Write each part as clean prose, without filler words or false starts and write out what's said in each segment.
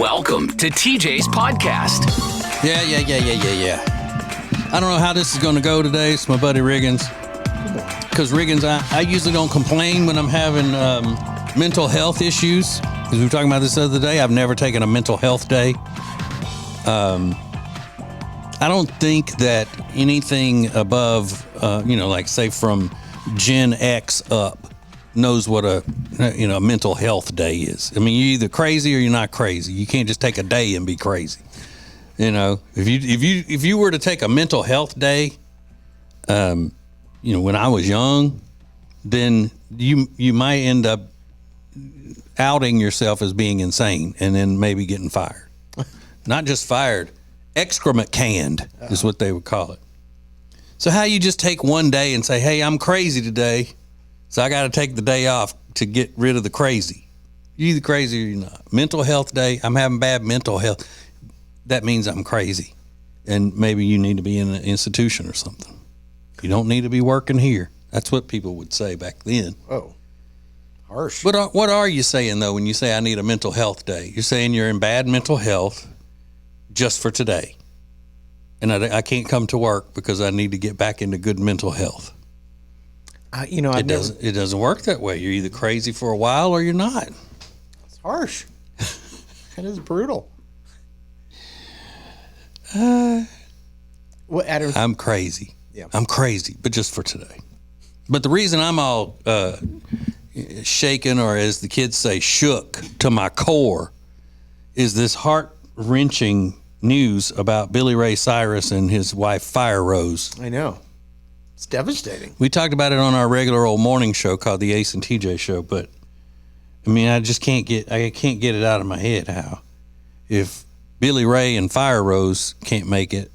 Welcome to TJ's podcast. Yeah. I don't know how this is going to go today. It's my buddy Riggins. Because Riggins, I usually don't complain when I'm having mental health issues. Because we were talking about this the other day. I've never taken a mental health day. I don't think that anything above, like say from Gen X up knows what a mental health day is. I mean, you're either crazy or you're not crazy. You can't just take a day and be crazy. You know, if you were to take a mental health day, when I was young, then you might end up outing yourself as being insane and then maybe getting fired. Not just fired, excrement canned is what they would call it. So how you just take one day and say, hey, I'm crazy today, so I got to take the day off to get rid of the crazy. You're either crazy or you're not. Mental health day, I'm having bad mental health. That means I'm crazy. And maybe you need to be in an institution or something. You don't need to be working here. That's what people would say back then. Oh, harsh. But what are you saying, though, when you say I need a mental health day? You're saying you're in bad mental health just for today. And I can't come to work because I need to get back into good mental health. It doesn't work that way. You're either crazy for a while or you're not. It's harsh. That is brutal. Adam? I'm crazy. Yeah. I'm crazy, but just for today. But the reason I'm all shaken, or as the kids say, shook to my core, is this heart-wrenching news about Billy Ray Cyrus and his wife Fire Rose. I know. It's devastating. We talked about it on our regular old morning show called the Ace and TJ Show, but I mean, I just can't get it out of my head how if Billy Ray and Fire Rose can't make it,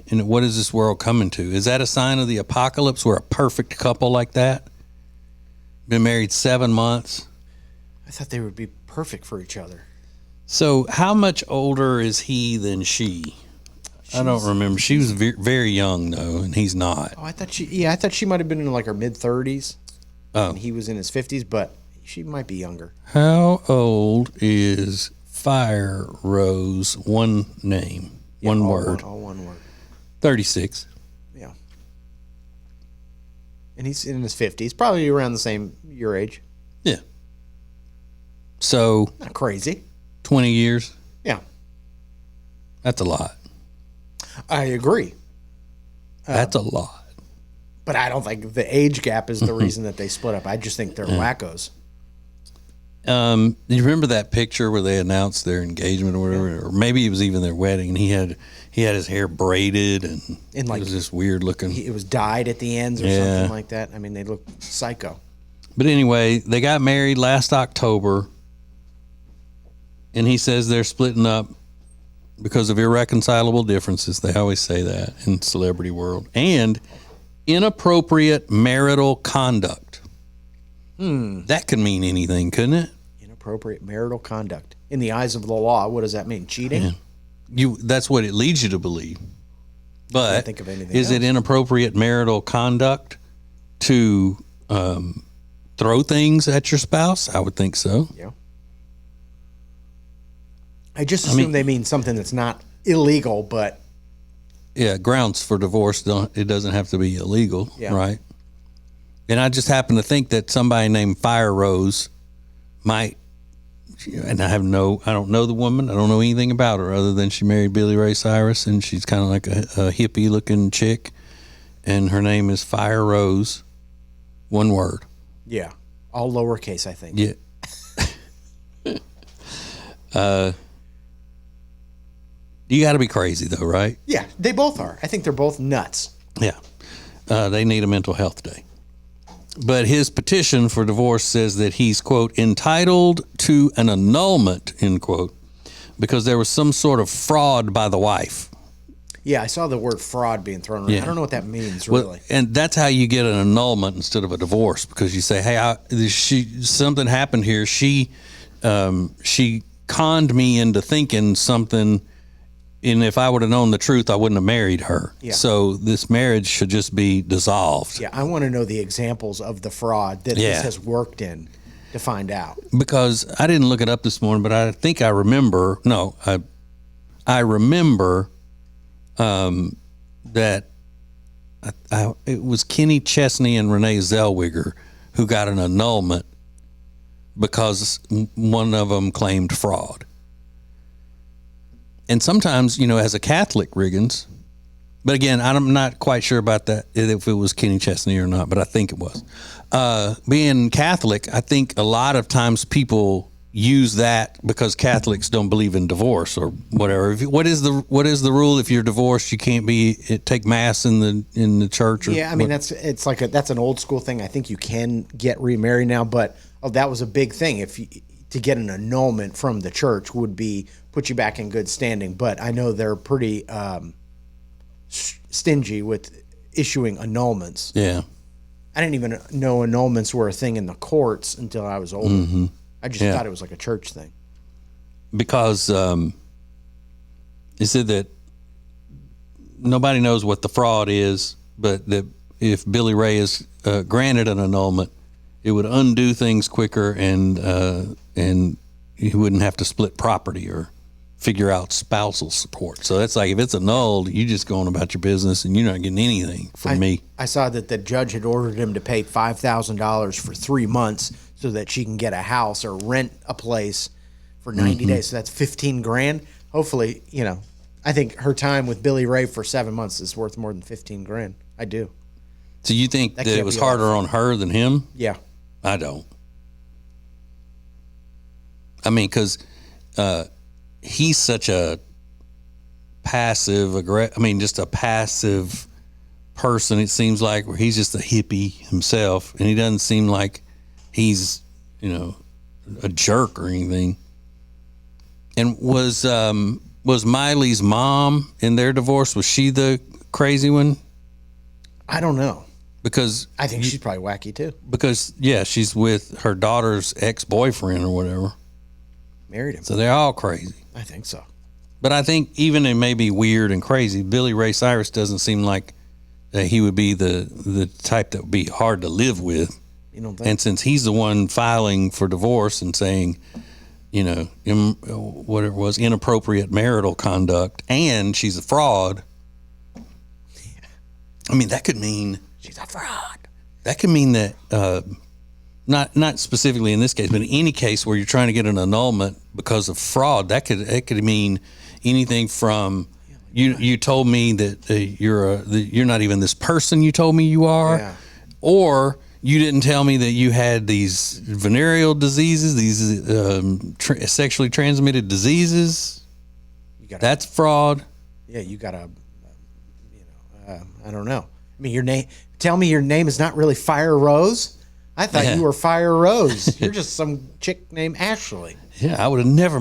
and what is this world coming to? Is that a sign of the apocalypse? We're a perfect couple like that? Been married 7 months. I thought they would be perfect for each other. So how much older is he than she? I don't remember. She was very young, though, and he's not. Oh, I thought she might have been in like her mid-30s. Oh. And he was in his 50s, but she might be younger. How old is Fire Rose? One name, one word. All one word. 36. Yeah. And he's in his 50s, probably around the same your age. Yeah. So. Not crazy. 20 years. Yeah. That's a lot. I agree. That's a lot. But I don't think the age gap is the reason that they split up. I just think they're wackos. You remember that picture where they announced their engagement or whatever, or maybe it was even their wedding, and he had his hair braided and like, it was just weird looking. It was dyed at the ends or something like that. I mean, they look psycho. But anyway, they got married last October, and he says they're splitting up because of irreconcilable differences. They always say that in celebrity world. And inappropriate marital conduct. That could mean anything, couldn't it? Inappropriate marital conduct. In the eyes of the law, what does that mean? Cheating? Yeah. That's what it leads you to believe. But I can't think of anything is it inappropriate marital conduct to throw things at your spouse? I would think so. Yeah. I just assume they mean something that's not illegal, but... Yeah, grounds for divorce, it doesn't have to be illegal, right? And I just happen to think that somebody named Fire Rose might, and I don't know the woman, I don't know anything about her other than she married Billy Ray Cyrus, and she's kind of like a hippie-looking chick, and her name is Fire Rose, one word. Yeah, all lowercase, I think. Yeah. You got to be crazy, though, right? Yeah, they both are. I think they're both nuts. Yeah. They need a mental health day. But his petition for divorce says that he's, quote, entitled to an annulment, end quote, because there was some sort of fraud by the wife. Yeah, I saw the word fraud being thrown around. Yeah. I don't know what that means, really. Well, and that's how you get an annulment instead of a divorce, because you say, hey, something happened here. She conned me into thinking something, and if I would have known the truth, I wouldn't have married her. Yeah. So this marriage should just be dissolved. Yeah, I want to know the examples of the fraud that this has worked in. to find out. Because I didn't look it up this morning, but I think I remember. No, I remember that it was Kenny Chesney and Renee Zellweger who got an annulment because one of them claimed fraud. And sometimes, as a Catholic, Riggins, but again, I'm not quite sure about that, if it was Kenny Chesney or not, but I think it was. Being Catholic, I think a lot of times people use that because Catholics don't believe in divorce or whatever. What is the rule? If you're divorced, you can't take mass in the church. Or yeah, I mean that's an old school thing. I think you can get remarried now, but that was a big thing. To get an annulment from the church would be put you back in good standing. But I know they're pretty stingy with issuing annulments. Yeah, I didn't even know annulments were a thing in the courts until I was older. Mm-hmm. I just thought it was like a church thing. Because it said that nobody knows what the fraud is, but that if Billy Ray is granted an annulment, it would undo things quicker, and you wouldn't have to split property or figure out spousal support. So that's like, if it's annulled, you just going about your business and you're not getting anything from me. I saw that the judge had ordered him to pay $5,000 for 3 months so that she can get a house or rent a place for 90 days. So that's $15,000. Hopefully, I think her time with Billy Ray for 7 months is worth more than $15,000. I do. So you think that it was harder on her than him? Yeah. I don't. I mean, because he's such a just a passive person. It seems like, where he's just a hippie himself, and he doesn't seem like he's, a jerk or anything. And was Miley's mom in their divorce? Was she the crazy one? I don't know. Because I think she's probably wacky too. Because she's with her daughter's ex-boyfriend or whatever. Married him. So they're all crazy. I think so. But I think even it may be weird and crazy, Billy Ray Cyrus doesn't seem like he would be the type that would be hard to live with. You don't think? And since he's the one filing for divorce and saying, what it was, inappropriate marital conduct, and she's a fraud. Yeah. I mean, that could mean she's a fraud. That could mean that, not specifically in this case, but in any case where you're trying to get an annulment because of fraud, that could mean anything from you told me that you're not even this person you told me you are, or you didn't tell me that you had these venereal diseases, these sexually transmitted diseases. That's fraud. Yeah, you got to, I don't know. I mean, your name. Tell me your name is not really Fire Rose. I thought you were Fire Rose. You're just some chick named Ashley. Yeah, I would have never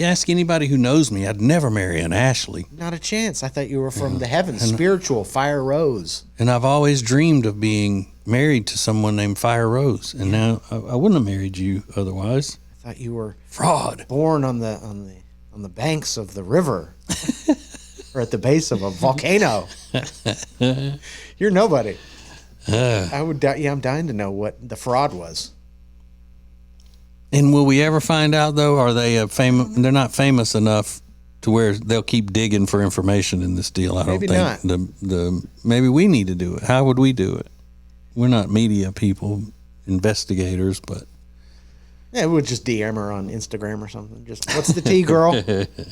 ask anybody who knows me. I'd never marry an Ashley. Not a chance. I thought you were from the heavens, spiritual Fire Rose. And I've always dreamed of being married to someone named Fire Rose, and now I wouldn't have married you otherwise. I thought you were fraud, born on the banks of the river, or at the base of a volcano. You're nobody. I'm dying to know what the fraud was. And will we ever find out, though? Are they famous? They're not famous enough to where they'll keep digging for information in this deal. I don't think. Maybe we need to do it. How would we do it? We're not media people, investigators, but we'll just DM her on Instagram or something. Just, what's the tea, girl?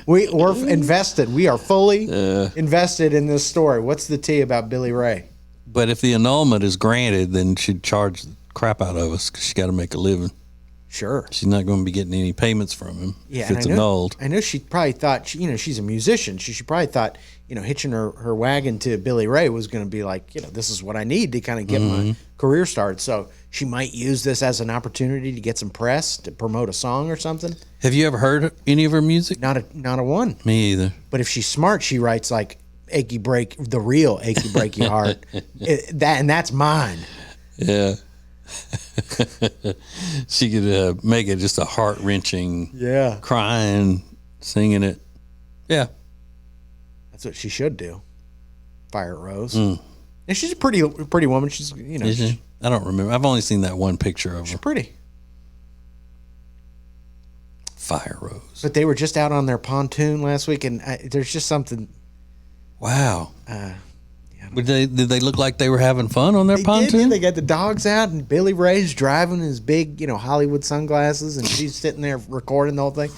We're invested. We are fully invested in this story. What's the tea about Billy Ray? But if the annulment is granted, then she'd charge the crap out of us because she's got to make a living. Sure. She's not going to be getting any payments from him if it's annulled. I know she probably thought, she's a musician. She probably thought, hitching her wagon to Billy Ray was going to be like, this is what I need to kind of get my career started. So she might use this as an opportunity to get some press, to promote a song or something. Have you ever heard any of her music? Not a one. Me either. But if she's smart, she writes like the real achy break your heart. That's mine. Yeah. She could make it just a heart-wrenching, crying, singing it. Yeah. That's what she should do. Fire Rose. And she's a pretty woman. She's, Is she? I don't remember. I've only seen that one picture of her. She's pretty. fire rose. But they were just out on their pontoon last week, and there's just something. Wow. Did they look like they were having fun on their pontoon? Yeah, they got the dogs out, and Billy Ray's driving his big, Hollywood sunglasses, and she's sitting there recording the whole thing.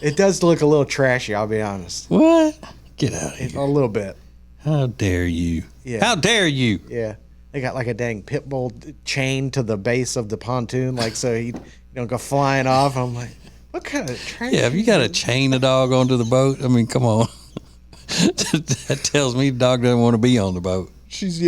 It does look a little trashy, I'll be honest. What? Get out of here. A little bit. How dare you? Yeah. How dare you? Yeah. They got like a dang pit bull chained to the base of the pontoon, like so he don't go flying off. I'm like, what kind of trash? Yeah, if you got to chain a dog onto the boat, I mean, come on. That tells me the dog doesn't want to be on the boat. She's,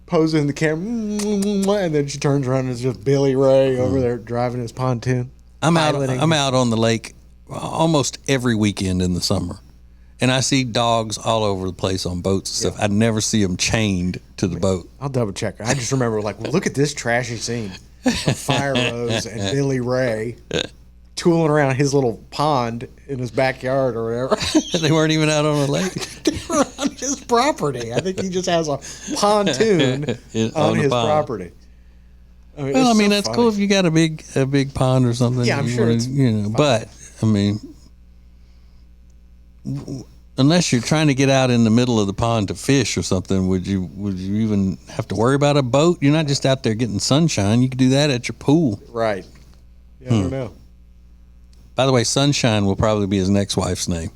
posing the camera, and then she turns around and it's just Billy Ray over there driving his pontoon. I'm out on the lake almost every weekend in the summer, and I see dogs all over the place on boats and stuff. I never see them chained to the boat. I'll double check. I just remember, look at this trashy scene of Fire Rose and Billy Ray tooling around his little pond in his backyard or whatever. They weren't even out on the lake. They were on his property. I think he just has a pontoon on his property. That's cool if you got a big pond or something. Yeah, I'm sure it's but I mean, unless you're trying to get out in the middle of the pond to fish or something, would you even have to worry about a boat? You're not just out there getting sunshine. You could do that at your pool. Right. Yeah, I don't know. By the way, Sunshine will probably be his next wife's name.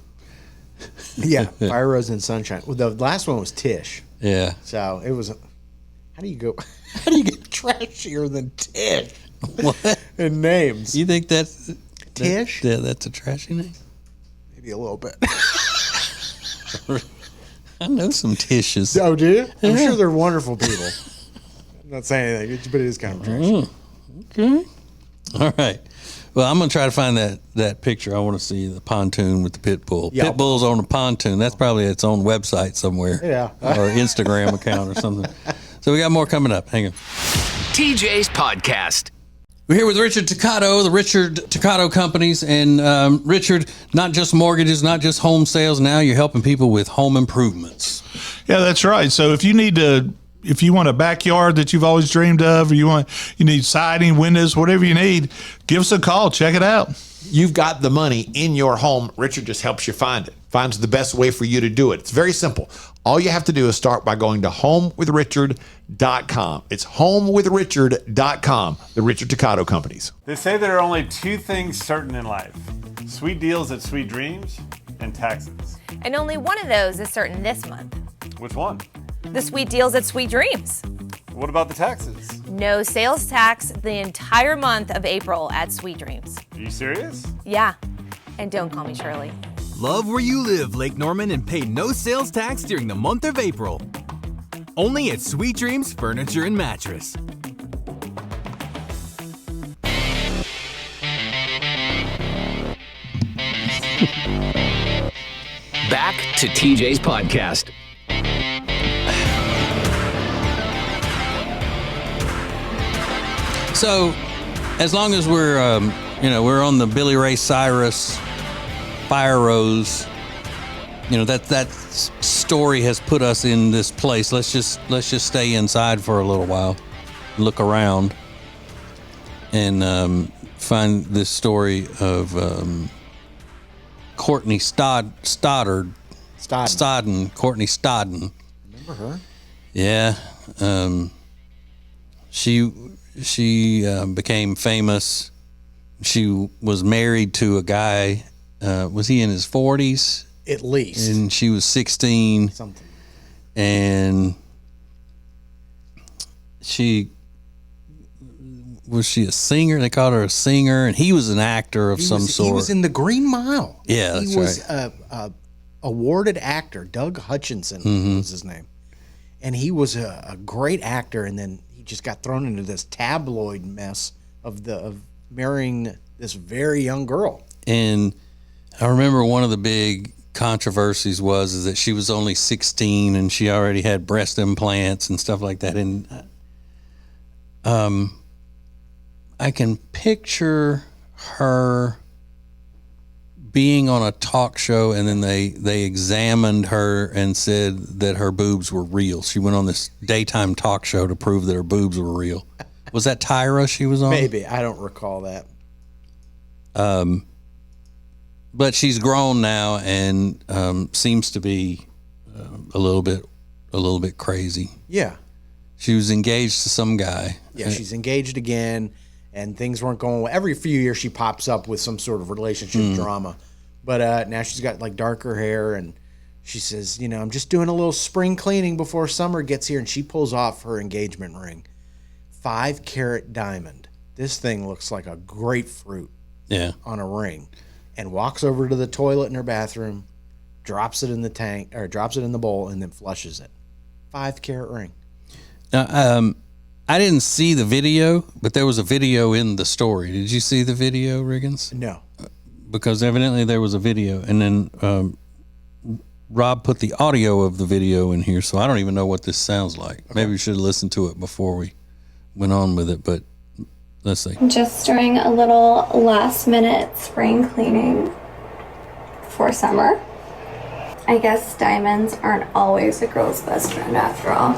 Yeah, Fire Rose and Sunshine. Well, the last one was Tish. Yeah. So it was. How do you get trashier than Tish? What? In names. You think that's Tish? That's a trashy name? Maybe a little bit. I know some Tishes. Oh, do you? I'm sure they're wonderful people. I'm not saying anything, but it is kind of trashy. Okay. All right. Well, I'm going to try to find that picture. I want to see the pontoon with the pit bull. Yeah. Pit bull's on a pontoon. That's probably its own website somewhere. Yeah. Or Instagram account or something. So we got more coming up. Hang on. TJ's Podcast. We're here with Richard Toccato, the Richard Toccato Companies. And Richard, not just mortgages, not just home sales. Now you're helping people with home improvements. Yeah, that's right. So if you want a backyard that you've always dreamed of, or you need siding, windows, whatever you need, give us a call. Check it out. You've got the money in your home. Richard just helps you find it. Finds the best way for you to do it. It's very simple. All you have to do is start by going to homewithrichard.com. It's homewithrichard.com, the Richard Toccato Companies. They say there are only two things certain in life: sweet deals at Sweet Dreams and taxes. And only one of those is certain this month. Which one? The sweet deals at Sweet Dreams. What about the taxes? No sales tax the entire month of April at Sweet Dreams. Are you serious? Yeah. And don't call me Shirley. Love where you live, Lake Norman, and pay no sales tax during the month of April. Only at Sweet Dreams Furniture and Mattress. Back to TJ's Podcast. So, as long as we're we're on the Billy Ray Cyrus Fire Rose, that story has put us in this place. Let's just stay inside for a little while, look around, and find this story of Courtney Stodden. Courtney Stodden. Remember her? Yeah. She became famous. She was married to a guy. Was he in his 40s? At least. And she was 16. Something. And was she a singer? They called her a singer, and he was an actor of some sort. He was in The Green Mile. Yeah, that's he was a awarded actor. Doug Hutchinson was his name, and he was a great actor. And then he just got thrown into this tabloid mess of marrying this very young girl. And I remember one of the big controversies is that she was only 16 and she already had breast implants and stuff like that. And I can picture her being on a talk show, and then they examined her and said that her boobs were real. She went on this daytime talk show to prove that her boobs were real. Was that Tyra she was on? Maybe. I don't recall that. But she's grown now and seems to be a little bit crazy. Yeah. She was engaged to some guy. Yeah, she's engaged again, and things weren't going well. Every few years she pops up with some sort of relationship drama. But now she's got like darker hair, and she says, I'm just doing a little spring cleaning before summer gets here, and she pulls off her engagement ring. 5-carat diamond. This thing looks like a grapefruit on a ring. And walks over to the toilet in her bathroom, drops it in the tank, or drops it in the bowl, and then flushes it. 5-carat ring. Now, I didn't see the video, but there was a video in the story. Did you see the video, Riggins? No. Because evidently there was a video, and then Rob put the audio of the video in here, so I don't even know what this sounds like. Okay. Maybe we should have listened to it before we went on with it, but let's see. Just doing a little last-minute spring cleaning for summer. I guess diamonds aren't always a girl's best friend after all.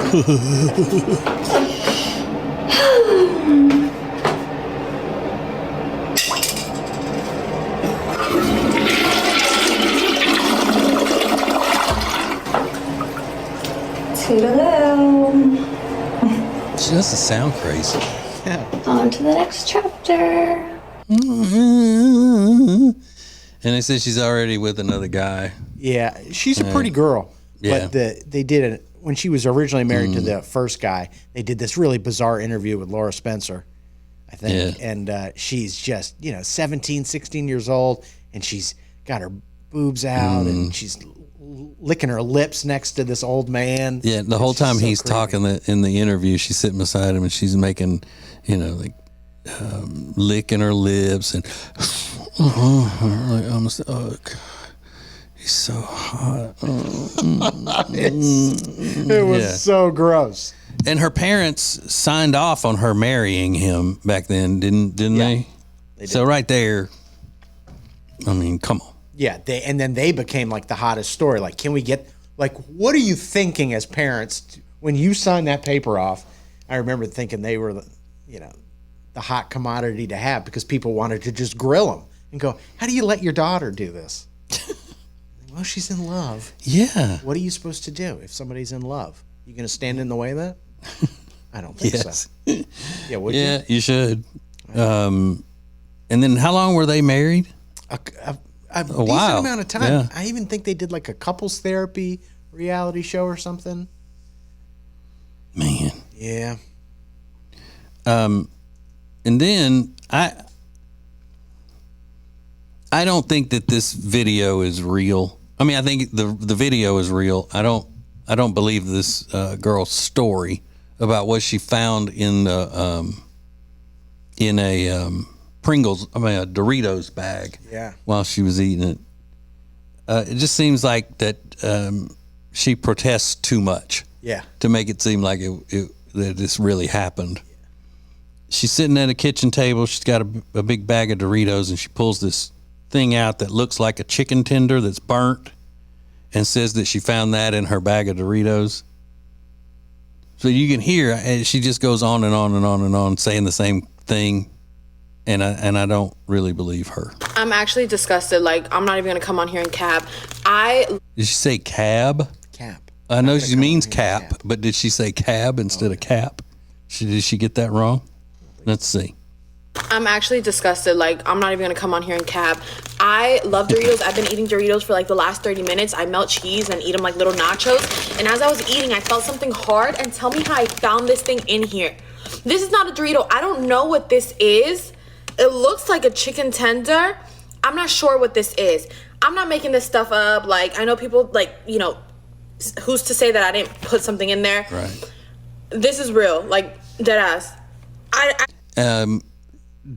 Toodaloo. She doesn't sound crazy. On to the next chapter. And they said she's already with another guy. Yeah, she's a pretty girl. Yeah. But they did it when she was originally married to the first guy. They did this really bizarre interview with Laura Spencer, I think. Yeah. And she's just, 17, 16 years old, and she's got her boobs out, and she's licking her lips next to this old man. Yeah, the whole time he's talking in the interview, she's sitting beside him, and she's making, licking her lips and he's so hot. It was so gross. And her parents signed off on her marrying him back then, didn't they? They did. So right there, I mean, come on. Yeah, then they became like the hottest story. Like, can we get what are you thinking as parents when you sign that paper off? I remember thinking they were the hot commodity to have because people wanted to just grill them and go, how do you let your daughter do this? Well, she's in love. Yeah. What are you supposed to do if somebody's in love? You going to stand in the way of that? I don't think so. Yeah, would you? Yeah, you should. And then how long were they married? A decent amount of time. Yeah. I even think they did like a couples therapy reality show or something. Man. Yeah. And then I don't think that this video is real. I mean, I think the video is real. I don't believe this girl's story about what she found in a a Doritos bag. Yeah. While she was eating it. It just seems like that she protests too much. Yeah. To make it seem like that this really happened. She's sitting at a kitchen table. She's got a big bag of Doritos, and she pulls this thing out that looks like a chicken tender that's burnt and says that she found that in her bag of Doritos. So you can hear, and she just goes on and on and on and on saying the same thing, and I don't really believe her. I'm actually disgusted. Like, I'm not even going to come on here and cap. Did she say cab? Cap. I know she means cap, but did she say cab instead of cap? Did she get that wrong? Let's see. I'm actually disgusted. Like, I'm not even going to come on here and cap. I love Doritos. I've been eating Doritos for like the last 30 minutes. I melt cheese and eat them like little nachos. And as I was eating, I felt something hard. And tell me how I found this thing in here. This is not a Dorito. I don't know what this is. It looks like a chicken tender. I'm not sure what this is. I'm not making this stuff up. Like, I know people, like, who's to say that I didn't put something in there? Right. This is real. Like, dead ass.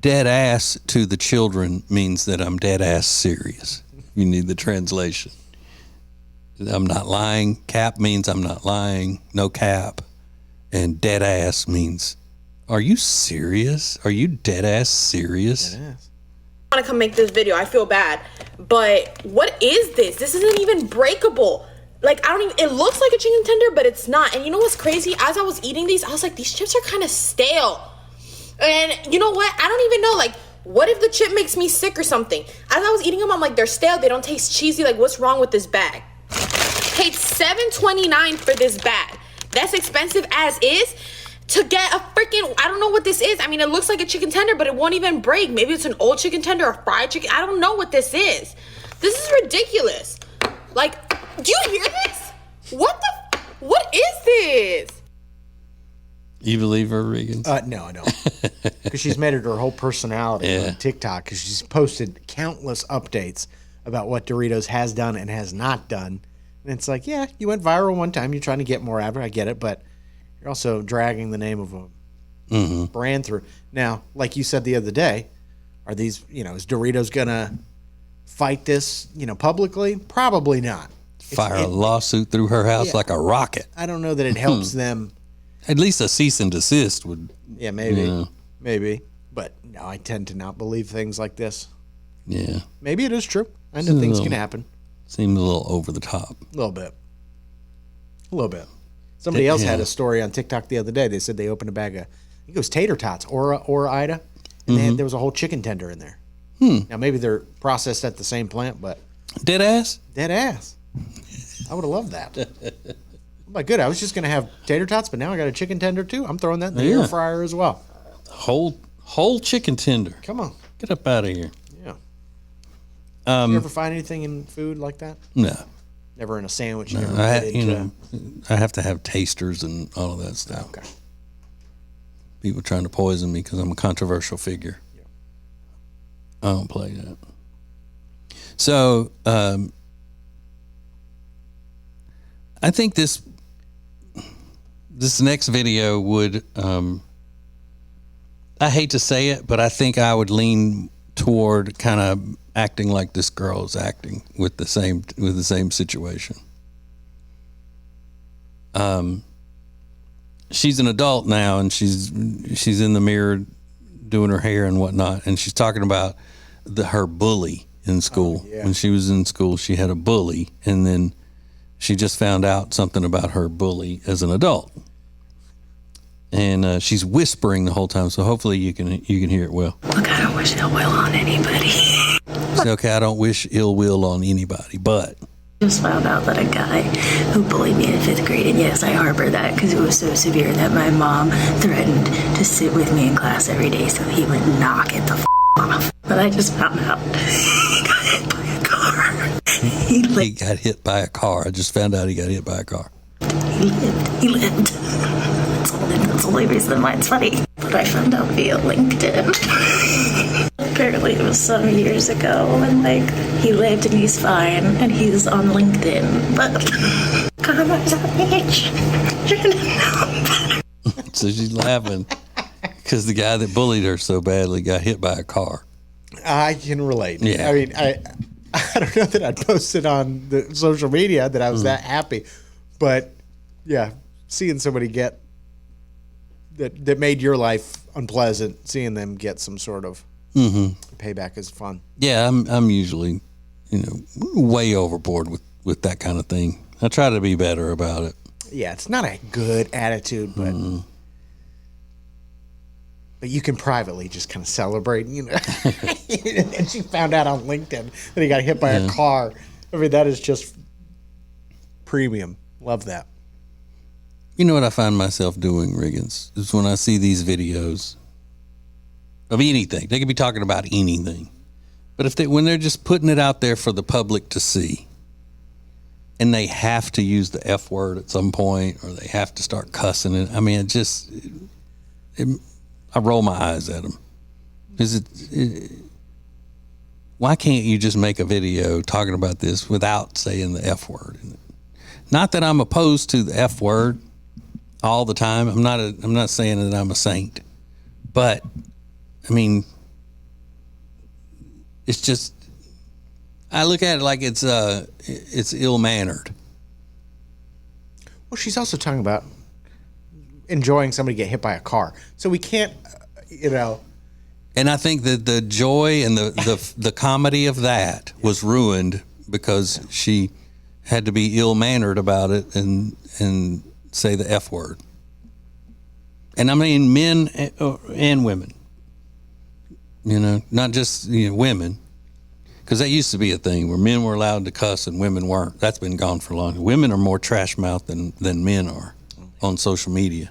Dead ass to the children means that I'm dead ass serious. You need the translation. I'm not lying. Cap means I'm not lying. No cap. And dead ass means, are you serious? Are you dead ass serious? Dead ass. I want to come make this video. I feel bad. But what is this? This isn't even breakable. Like, it looks like a chicken tender, but it's not. And you know what's crazy? As I was eating these, I was like, these chips are kind of stale. And you know what? I don't even know. Like, what if the chip makes me sick or something? As I was eating them, I'm like, they're stale, they don't taste cheesy. Like, what's wrong with this bag? Paid $7.29 for this bag. That's expensive as is. To get a freaking, I don't know what this is. I mean, it looks like a chicken tender, but it won't even break. Maybe it's an old chicken tender or fried chicken. I don't know what this is. This is ridiculous. Like, do you hear this? What is this? You believe her, Regan? No, I don't. Because she's made it her whole personality on TikTok, because she's posted countless updates about what Doritos has done and has not done. And it's like, yeah, you went viral one time. You're trying to get more out of it. I get it. But you're also dragging the name of a brand through. Now, like you said the other day, are these, is Doritos going to fight this, publicly? Probably not. Fire a lawsuit through her house like a rocket. I don't know that it helps them. At least a cease and desist would. Yeah, maybe. Maybe. But no, I tend to not believe things like this. Yeah. Maybe it is true. I know things can happen. Seems a little over the top. A little bit. Somebody else had a story on TikTok the other day. They said they opened a bag of, I think it was tater tots, or Ida, and there was a whole chicken tender in there. Now, maybe they're processed at the same plant, but. Dead ass? Dead ass. I would have loved that. Oh my good. I was just going to have tater tots, but now I got a chicken tender too. I'm throwing that in the air fryer as well. Whole chicken tender. Come on. Get up out of here. Yeah. You ever find anything in food like that? No. Never in a sandwich. No, I have to have tasters and all of that stuff. Okay. People trying to poison me because I'm a controversial figure. Yeah. I don't play that. So, I think this next video would, I hate to say it, but I think I would lean toward kind of acting like this girl is acting with the same situation. She's an adult now, and she's in the mirror doing her hair and whatnot, and she's talking about her bully in school. Oh, yeah. When she was in school, she had a bully, and then she just found out something about her bully as an adult, and she's whispering the whole time. So hopefully you can hear it well. Look, I don't wish ill will on anybody. Say, okay, I don't wish ill will on anybody, but Just found out that a guy who bullied me in 5th grade, and yes, I harbor that because it was so severe that my mom threatened to sit with me in class every day so he would knock it the off. But I just found out he got hit by a car. He got hit by a car. I just found out he got hit by a car. He lived. That's the only reason why it's funny. But I found out via LinkedIn. Apparently it was some years ago, and he lived and he's fine, and he's on LinkedIn. But karma's a bitch. So she's laughing because the guy that bullied her so badly got hit by a car. I can relate. Yeah. I mean, I don't know that I'd posted on the social media that I was that happy, but yeah, seeing somebody get that made your life unpleasant, seeing them get some sort of payback is fun. Yeah, I'm usually, way overboard with that kind of thing. I try to be better about it. Yeah, it's not a good attitude, but you can privately just kind of celebrate, And she found out on LinkedIn that he got hit by a car. I mean, that is just premium. Love that. You know what I find myself doing, Riggins, is when I see these videos of anything. They could be talking about anything. But when they're just putting it out there for the public to see, and they have to use the F word at some point, or they have to start cussing it, I mean, I roll my eyes at them. Why can't you just make a video talking about this without saying the F word? Not that I'm opposed to the F word all the time. I'm not saying that I'm a saint, but I mean, it's just, I look at it like it's ill-mannered. Well, she's also talking about enjoying somebody get hit by a car. So we can't, And I think that the joy and the comedy of that was ruined because she had to be ill-mannered about it and say the F word. And I mean men and women. You know, not just women, because that used to be a thing where men were allowed to cuss and women weren't. That's been gone for long. Women are more trash mouth than men are on social media.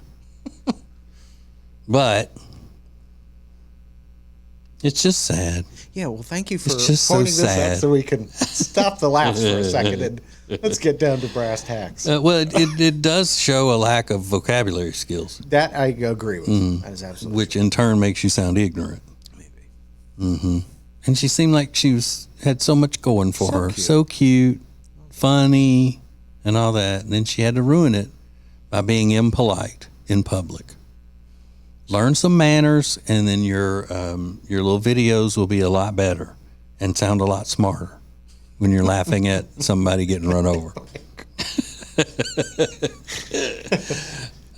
But it's just sad. Yeah, well, thank you for It's just pointing so this sad. out so we can stop the laughs for a second and let's get down to brass tacks. Well, it does show a lack of vocabulary skills. That I agree with. That is absolutely Which in turn makes you sound ignorant. Maybe. And she seemed like she had so much going for her. cute. So cute, funny, and all that. And then she had to ruin it by being impolite in public. Learn some manners, and then your little videos will be a lot better and sound a lot smarter when you're laughing at somebody getting run over.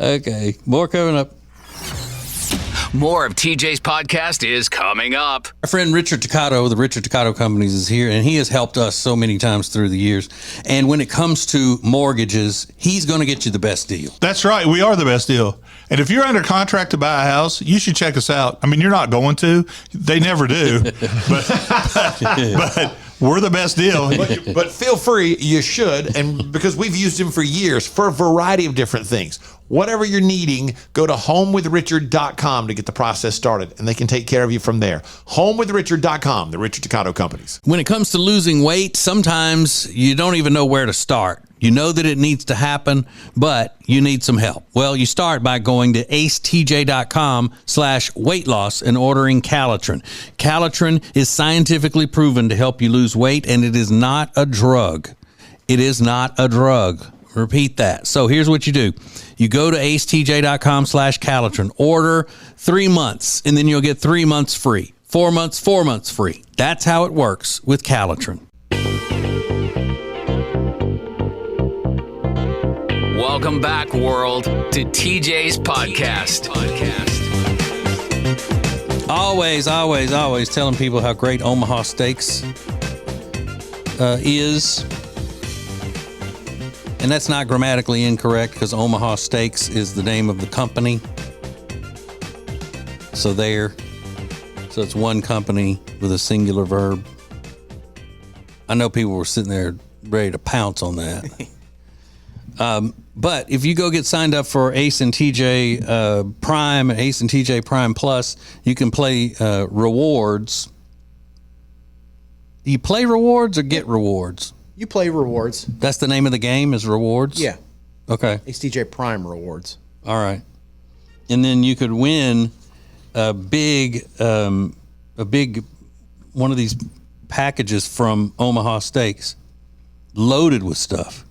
Okay, more coming up. More of TJ's podcast is coming up. Our friend Richard Toccato, the Richard Toccato Companies, is here, and he has helped us so many times through the years. And when it comes to mortgages, he's going to get you the best deal. That's right. We are the best deal. And if you're under contract to buy a house, you should check us out. I mean, you're not going to. They never do. But we're the best deal. But feel free, you should, and because we've used him for years for a variety of different things. Whatever you're needing, go to homewithrichard.com to get the process started, and they can take care of you from there. Homewithrichard.com, the Richard Toccato Companies. When it comes to losing weight, sometimes you don't even know where to start. You know that it needs to happen, but you need some help. Well, you start by going to acetj.com/weight loss and ordering Calitrin. Calitrin is scientifically proven to help you lose weight, and it is not a drug. It is not a drug. Repeat that. So here's what you do. You go to acetj.com/Calitrin, order 3 months, and then you'll get 3 months free. 4 months, 4 months free. That's how it works with Calitrin. Welcome back, world, to TJ's podcast. Always, always, always telling people how great Omaha Steaks is. And that's not grammatically incorrect because Omaha Steaks is the name of the company. So it's one company with a singular verb. I know people were sitting there ready to pounce on that. But if you go get signed up for Ace and TJ Prime and Ace and TJ Prime Plus, you can play rewards. Do you play rewards or get rewards? You play rewards. That's the name of the game is rewards? Yeah. Okay. Ace TJ Prime rewards. All right. And then you could win a big one of these packages from Omaha Steaks loaded with stuff.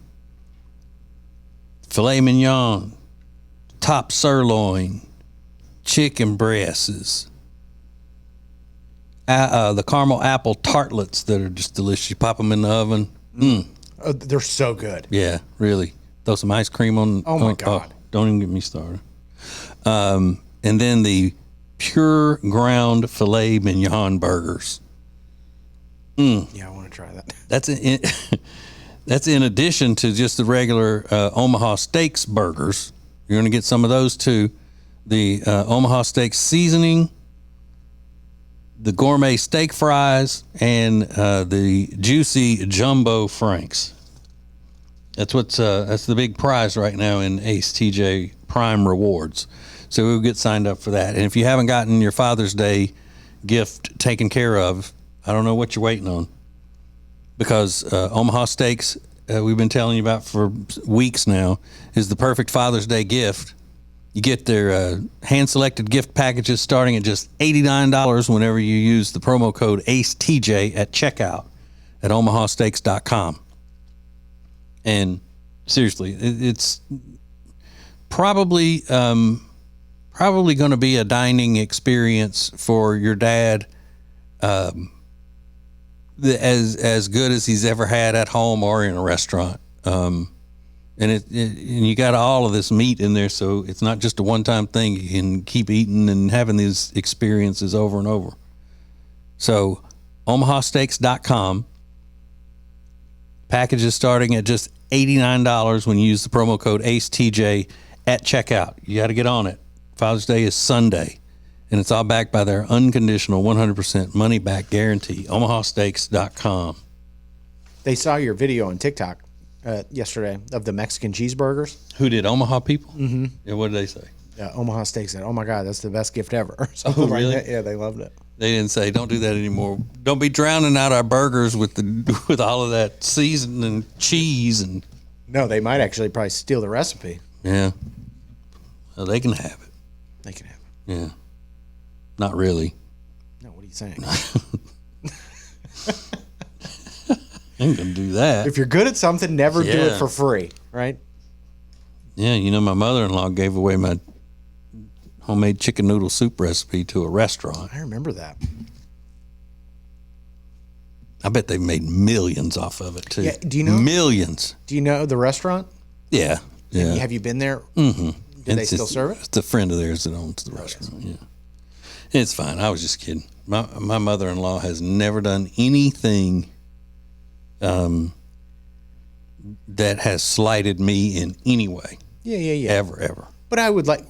Filet mignon, top sirloin, chicken breasts, the caramel apple tartlets that are just delicious. You pop them in the oven. Oh, they're so good. Yeah, really. Throw some ice cream on. Oh, my God. Don't even get me started. And then the pure ground filet mignon burgers. Yeah, I want to try that. That's in addition to just the regular Omaha Steaks burgers. You're going to get some of those too. The Omaha Steaks seasoning, the gourmet steak fries, and the juicy jumbo franks. That's the big prize right now in Ace TJ Prime Rewards. So we'll get signed up for that. And if you haven't gotten your Father's Day gift taken care of, I don't know what you're waiting on. Because Omaha Steaks, we've been telling you about for weeks now, is the perfect Father's Day gift. You get their hand-selected gift packages starting at just $89 whenever you use the promo code ACETJ at checkout at omahasteaks.com. And seriously, it's probably going to be a dining experience for your dad, as good as he's ever had at home or in a restaurant. And you got all of this meat in there, so it's not just a one-time thing. You can keep eating and having these experiences over and over. So omahasteaks.com. Packages starting at just $89 when you use the promo code ACETJ at checkout. You got to get on it. Father's Day is Sunday, And it's all backed by their unconditional 100% money back guarantee. OmahaSteaks.com. They saw your video on TikTok yesterday of the Mexican cheeseburgers. Who did? Omaha people? Mm-hmm. Yeah, what did they say? Omaha Steaks said, "Oh my God, that's the best gift ever." Or something really? Like that. Yeah, they loved it. They didn't say, "Don't do that anymore. Don't be drowning out our burgers with all of that seasoning and cheese." And no, they might actually probably steal the recipe. Yeah. Well, they can have it. They can have it. Yeah. Not really. No, what are you saying? I ain't gonna do that. If you're good at something, never do it for free, right? Yeah, my mother-in-law gave away my homemade chicken noodle soup recipe to a restaurant. I remember that. I bet they've made millions off of it too. Yeah, do you know millions? Do you know the restaurant? Yeah, yeah. Have you been there? Mm-hmm. Do they still serve it? It's a friend of theirs that owns the restaurant. Yeah, it's fine. I was just kidding. My mother-in-law has never done anything that has slighted me in any way. Yeah. Ever. But I would like.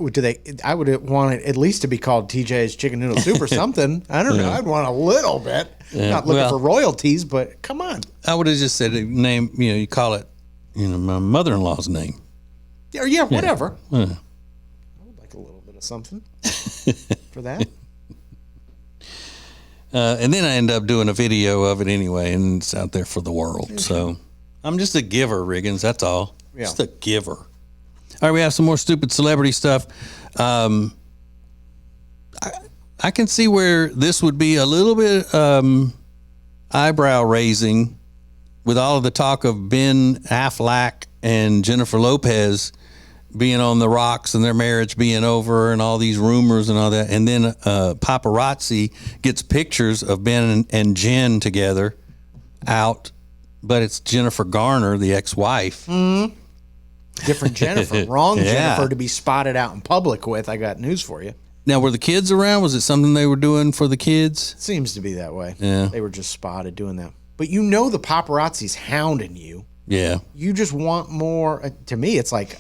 I would want it at least to be called TJ's Chicken Noodle Soup or something. I don't know. I'd want a little bit. Yeah. Not looking for royalties, but come on. I would have just said a name. You call it. My mother-in-law's name. Yeah, whatever. Yeah. I would like a little bit of something for that. And then I end up doing a video of it anyway, and it's out there for the world. So I'm just a giver, Riggins. That's all. Yeah. Just a giver. All right, we have some more stupid celebrity stuff. I can see where this would be a little bit eyebrow raising with all of the talk of Ben Affleck and Jennifer Lopez being on the rocks and their marriage being over and all these rumors and all that. And then paparazzi gets pictures of Ben and Jen together out, but it's Jennifer Garner, the ex-wife. Mm-hmm. Different Jennifer. Wrong Yeah. Jennifer to be spotted out in public with. I got news for you. Now, were the kids around? Was it something they were doing for the kids? Seems to be that way. Yeah. They were just spotted doing that. But the paparazzi's hounding you. Yeah. You just want more. To me, it's like,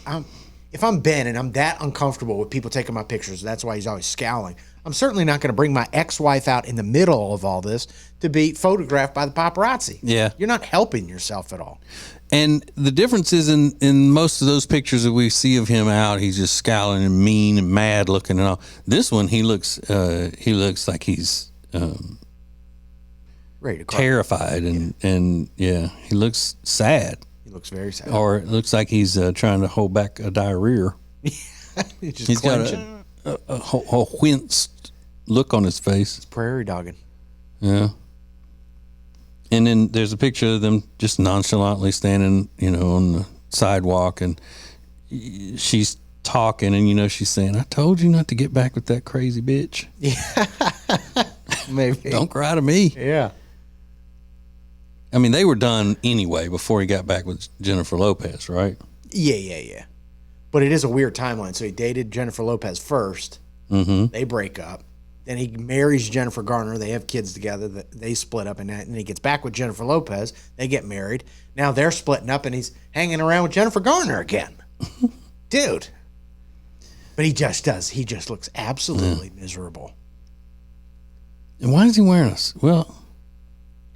if I'm Ben and I'm that uncomfortable with people taking my pictures, that's why he's always scowling. I'm certainly not going to bring my ex-wife out in the middle of all this to be photographed by the paparazzi. Yeah. You're not helping yourself at all. And the difference is in most of those pictures that we see of him out, he's just scowling and mean and mad looking and all. This one, he looks like he's ready to cry. terrified and he looks sad. He looks very sad. Or it looks like he's trying to hold back a diarrhea. He's got a winced look on his face. It's prairie dogging. Yeah. And then there's a picture of them just nonchalantly standing, on the sidewalk, and she's talking, and she's saying, "I told you not to get back with that crazy bitch." Yeah. Maybe. Don't cry to me. Yeah. I mean, they were done anyway before he got back with Jennifer Lopez, right? Yeah. But it is a weird timeline. So he dated Jennifer Lopez first. Mm-hmm. They break up. Then he marries Jennifer Garner. They have kids together. They split up, and then he gets back with Jennifer Lopez. They get married. Now they're splitting up, and he's hanging around with Jennifer Garner again. Dude. But he just does. He just looks absolutely miserable. And why is he wearing a... Well,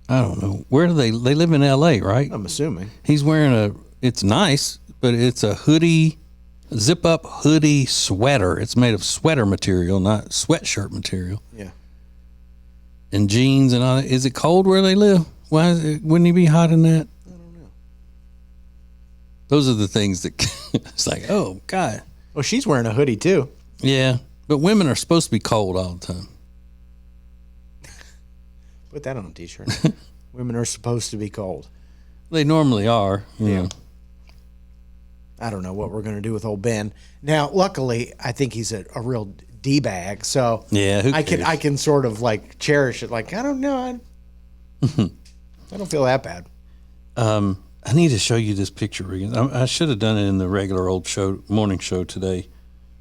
I don't know. Where do they live in L.A., right? I'm assuming. He's wearing it's nice, but it's a hoodie... zip-up hoodie sweater. It's made of sweater material, not sweatshirt material. Yeah. And jeans and all that. Is it cold where they live? Wouldn't he be hot in that? I don't know. Those are the things that it's like, oh, God. Well, she's wearing a hoodie, too. Yeah, but women are supposed to be cold all the time. Put that on a T-shirt. Women are supposed to be cold. They normally are. Yeah. I don't know what we're going to do with old Ben. Now, luckily, I think he's a real D-bag, so yeah, who cares? I can sort of like cherish it. Like, I don't know. I don't feel that bad. I need to show you this picture, Regan. I should have done it in the regular old morning show today,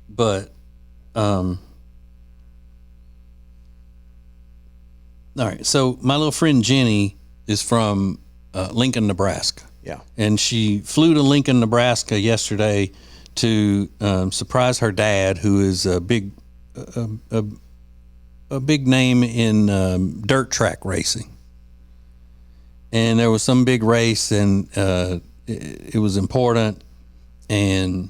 but all right. So my little friend Jenny is from Lincoln, Nebraska. Yeah. And she flew to Lincoln, Nebraska yesterday to surprise her dad, who is a big a big name in dirt track racing. And there was some big race, and it was important, and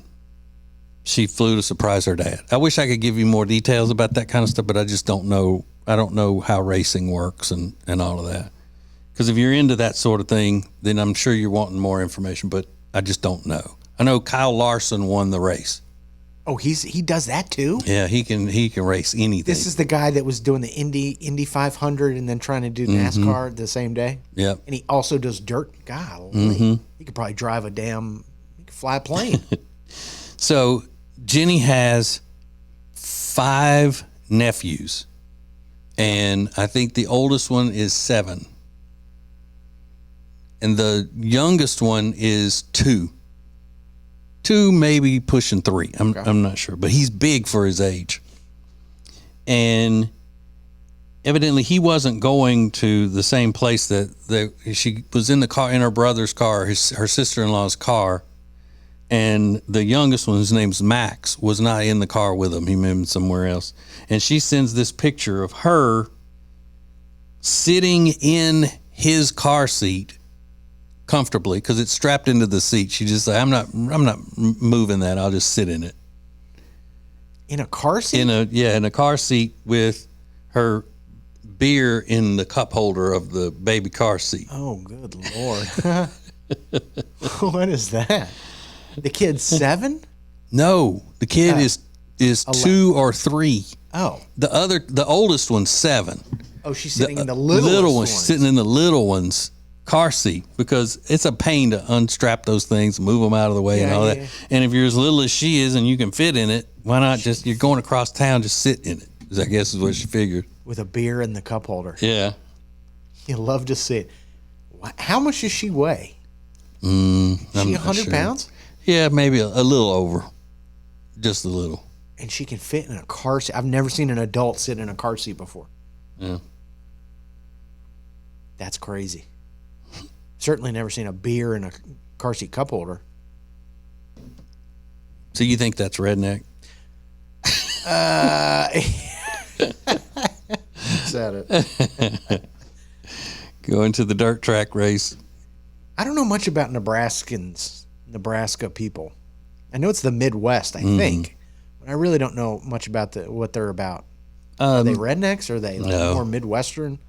she flew to surprise her dad. I wish I could give you more details about that kind of stuff, but I just don't know. I don't know how racing works and all of that. Because if you're into that sort of thing, then I'm sure you're wanting more information, but I just don't know. I know Kyle Larson won the race. Oh, he does that too? Yeah, he can race anything. This is the guy that was doing the Indy 500 and then trying to do NASCAR the same day? Yep. And he also does dirt. Golly. He could probably drive he could fly a plane. So Jenny has 5 nephews, and I think the oldest one is 7. And the youngest one is 2. 2, maybe pushing 3. I'm not sure, but he's big for his age. And evidently he wasn't going to the same place that she was in the car, in her brother's car, her sister-in-law's car. And the youngest one, whose name's Max, was not in the car with him. He moved somewhere else. And she sends this picture of her sitting in his car seat comfortably, because it's strapped into the seat. She just like, I'm not moving that. I'll just sit in it. In a car seat? In a car seat with her beer in the cup holder of the baby car seat. Oh, good Lord. What is that? The kid's 7? No, the kid is 2 or 3. Oh. The oldest one's 7. Oh, she's sitting in the little one. She's sitting in the little one's car seat, because it's a pain to unstrap those things, move them out of the way and all that. And if you're as little as she is and you can fit in it, why not you're going across town, just sit in it, I guess is what she figured. With a beer in the cup holder. Yeah. You love to see it. How much does she weigh? She 100 pounds? Yeah, maybe a little over. Just a little. And she can fit in a car seat. I've never seen an adult sit in a car seat before. Yeah. That's crazy. Certainly never seen a beer in a car seat cup holder. So you think that's redneck? Said it. Going to the dirt track race. I don't know much about Nebraska people. I know it's the Midwest, I think, but I really don't know much about what they're about. Are they rednecks? Or are they more Midwestern?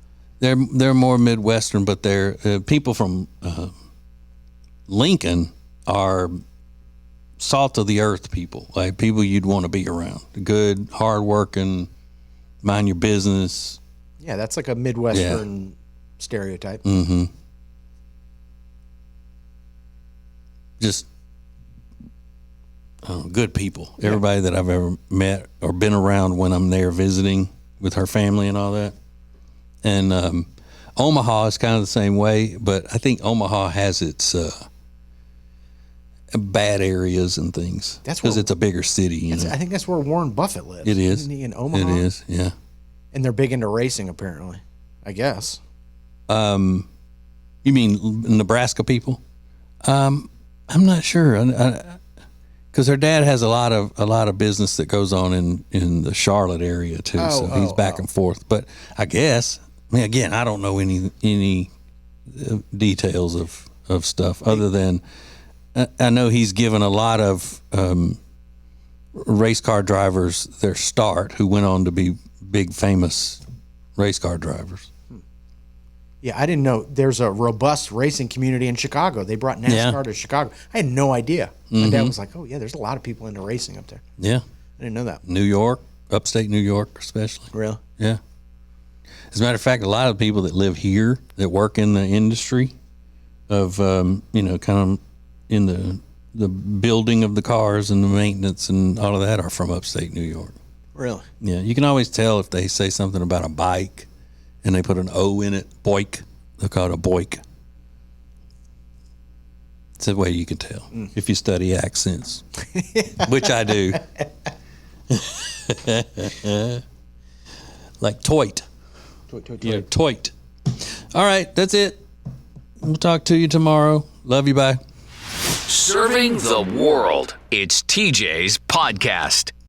They're more Midwestern, but they're people from Lincoln are salt of the earth people, like people you'd want to be around. Good, hardworking, mind your business. Yeah, that's like a Midwestern stereotype. Mm-hmm. Just good people. Yeah. Everybody that I've ever met or been around when I'm there visiting with her family and all that. And Omaha is kind of the same way, but I think Omaha has its bad areas and things. That's because it's a bigger city. I think that's where Warren Buffett lives. It is. Isn't he in Omaha? It is, yeah. And they're big into racing, apparently, I guess. You mean Nebraska people? I'm not sure. Because her dad has a lot of business that goes on in the Charlotte area too, so he's back and forth. But I guess, again, I don't know any details of stuff other than I know he's given a lot of race car drivers their start who went on to be big famous race car drivers. Yeah, I didn't know there's a robust racing community in Chicago. They brought NASCAR to Chicago. I had no idea. My dad was like, oh, yeah, there's a lot of people into racing up there. Yeah. I didn't know that. New York, upstate New York especially. Really? Yeah. As a matter of fact, a lot of people that live here that work in the industry of, kind of in the building of the cars and the maintenance and all of that are from upstate New York. Really? Yeah. You can always tell if they say something about a bike and they put an O in it, boik. They'll call it a boik. It's the way you can tell if you study accents, which I do. Like toit. Toit. Yeah, toit. All right, that's it. We'll talk to you tomorrow. Love you, bye. Serving the world. It's TJ's podcast.